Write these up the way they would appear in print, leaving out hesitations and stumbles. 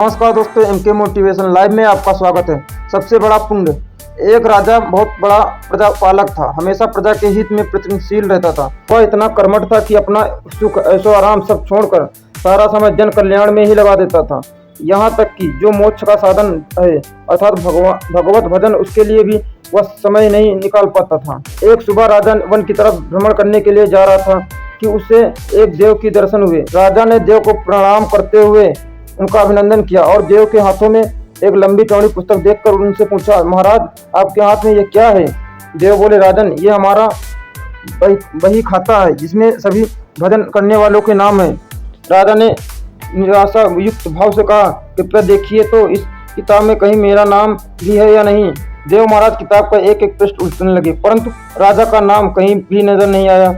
नमस्कार दोस्तों, MK motivation live में आपका स्वागत है। सबसे बड़ा पुण्य। एक राजा बहुत बड़ा प्रजापालक था, हमेशा प्रजा के हित में प्रयत्नशील रहता था। वह इतना कर्मठ था कि अपना सुख ऐशो आराम सब छोड़कर सारा समय जन कल्याण में ही लगा देता था। यहाँ तक कि जो मोक्ष का साधन है अर्थात भगवत भजन, उसके लिए भी वह समय नहीं निकाल पाता था। एक सुबह राजा वन की तरफ भ्रमण करने के लिए जा रहा था कि उसे एक देव की दर्शन हुए। राजा ने देव को प्रणाम करते हुए उनका अभिनंदन किया और देव के हाथों में एक लंबी चौड़ी पुस्तक देखकर उनसे पूछा, महाराज आपके हाथ में ये क्या है? देव बोले, राजन ये हमारा बही खाता है जिसमें सभी भजन करने वालों के नाम है। राजा ने निराशा युक्त भाव से कहा, कृपया देखिए तो इस किताब में कहीं मेरा नाम भी है या नहीं। देव महाराज किताब का एक एक पृष्ठ उलटने लगे, परंतु राजा का नाम कहीं भी नजर नहीं आया।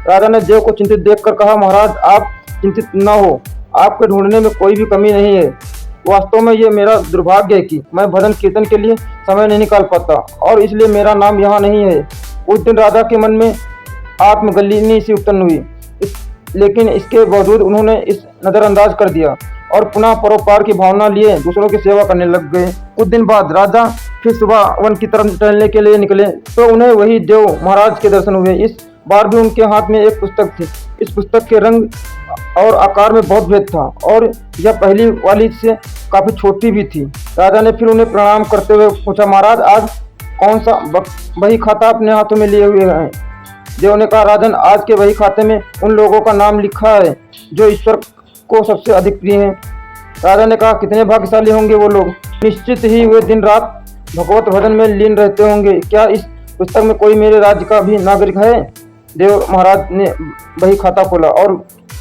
राजा ने देव को चिंतित देखकर कहा, महाराज आप चिंतित न हो, आपके ढूंढने में कोई भी कमी नहीं है। वास्तव में ये मेरा दुर्भाग्य है कि मैं भजन कीर्तन के लिए समय नहीं निकाल पाता और इसलिए मेरा नाम यहाँ नहीं है। उस दिन राजा के मन में आत्मग्लानि सी उत्पन्न हुई, लेकिन इसके बावजूद उन्होंने इस नज़रअंदाज कर दिया और पुनः परोपकार की भावना लिए दूसरों की सेवा करने लग गए। कुछ दिन बाद राजा फिर सुबह वन की तरफ टहलने के लिए निकले तो उन्हें वही देव महाराज के दर्शन हुए। इस बार भी उनके हाथ में एक पुस्तक थी। इस पुस्तक के रंग और आकार में बहुत भेद था और यह पहली वाली से काफी छोटी भी थी। राजा ने फिर उन्हें प्रणाम करते हुए पूछा, महाराज आज कौन सा बही खाता अपने हाथों में लिए हुए हैं? देव ने कहा, राजन आज के बही खाते में उन लोगों का नाम लिखा है जो ईश्वर को सबसे अधिक प्रिय हैं। राजा ने कहा, कितने भाग्यशाली होंगे वो लोग, निश्चित ही वे दिन रात भगवत भजन में लीन रहते होंगे। क्या इस पुस्तक में कोई मेरे राज्य का भी नागरिक है? देव महाराज ने बही खाता खोला और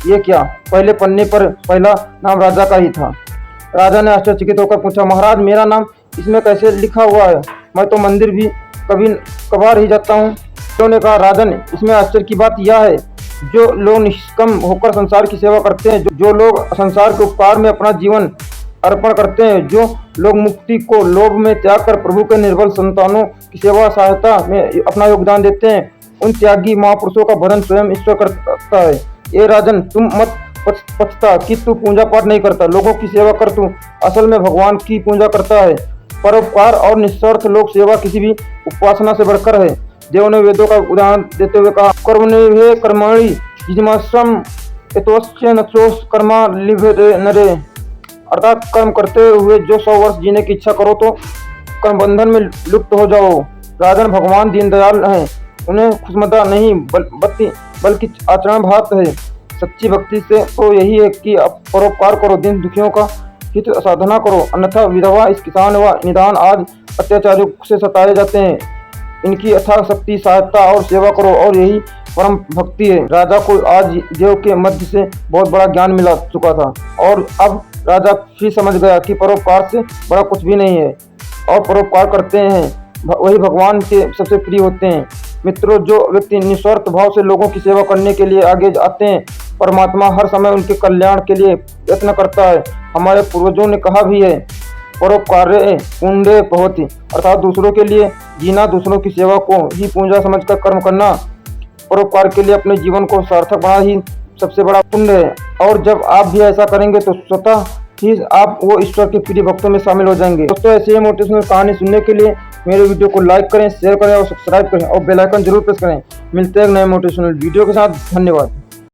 ये क्या, पहले पन्ने पर पहला नाम राजा का ही था। राजा ने आश्चर्यचकित होकर पूछा, महाराज मेरा नाम इसमें कैसे लिखा हुआ है? मैं तो मंदिर भी कभी कभार ही जाता हूँ। देव ने कहा, राजन इसमें आश्चर्य की बात यह है, जो लोग निष्काम होकर संसार की सेवा करते हैं, जो लोग संसार के उपकार में अपना जीवन अर्पण करते हैं, जो लोग मुक्ति को लोभ में त्याग कर प्रभु के निर्बल संतानों की सेवा सहायता में अपना योगदान देते हैं, उन त्यागी महापुरुषों का भजन स्वयं ईश्वर करता है। ये राजन तुम मत पछता कि तू पूजा पाठ नहीं करता, लोगों की सेवा कर, तू असल में भगवान की पूजा करता है। परोपकार और निस्वार्थ लोक सेवा किसी भी उपासना से बढ़कर है। देव ने वेदों का उदाहरण देते हुए कहा, कर्मण्ये कर्मणि जिज्ञासम यतोस्य नचोस कर्मा लिभते नरे, अर्थात कर्म करते हुए जो 100 वर्ष जीने की इच्छा करो तो कर्म बंधन में लुप्त हो जाओ। राजन भगवान दीनदयाल हैं, उन्हें खुशमदा नहीं बल्कि आचरण भात है। सच्ची भक्ति से तो यही है कि आप परोपकार करो, दिन दुखियों का हित साधना करो, अन्यथा विधवा इस किसान व निदान आज अत्याचारियों से सताए जाते हैं, इनकी यथा शक्ति सहायता और सेवा करो और यही परम भक्ति है। राजा को आज देव के मध्य से बहुत बड़ा ज्ञान मिला चुका था और अब राजा भी समझ गया कि परोपकार से बड़ा कुछ भी नहीं है और परोपकार करते हैं वही भगवान के सबसे प्रिय होते हैं। मित्रों, जो व्यक्ति निस्वार्थ भाव से लोगों की सेवा करने के लिए आगे आते हैं, परमात्मा हर समय उनके कल्याण के लिए यत्न करता है। हमारे पूर्वजों ने कहा भी है, परोपकार्ये पुण्ये भवति, अर्थात दूसरों के लिए जीना, दूसरों की सेवा को ही पूजा समझकर कर्म करना, परोपकार के लिए अपने जीवन को सार्थक बनाना ही सबसे बड़ा पुण्य है। और जब आप भी ऐसा करेंगे तो स्वतः ही आप वो ईश्वर के प्रिय भक्तों में शामिल हो जाएंगे। दोस्तों, ऐसे ही मोटिवेशनल कहानी सुनने के लिए मेरे वीडियो को लाइक करें, शेयर करें और सब्सक्राइब करें और बेल आइकन जरूर प्रेस करें। मिलते हैं एक नए मोटिवेशनल वीडियो के साथ। धन्यवाद।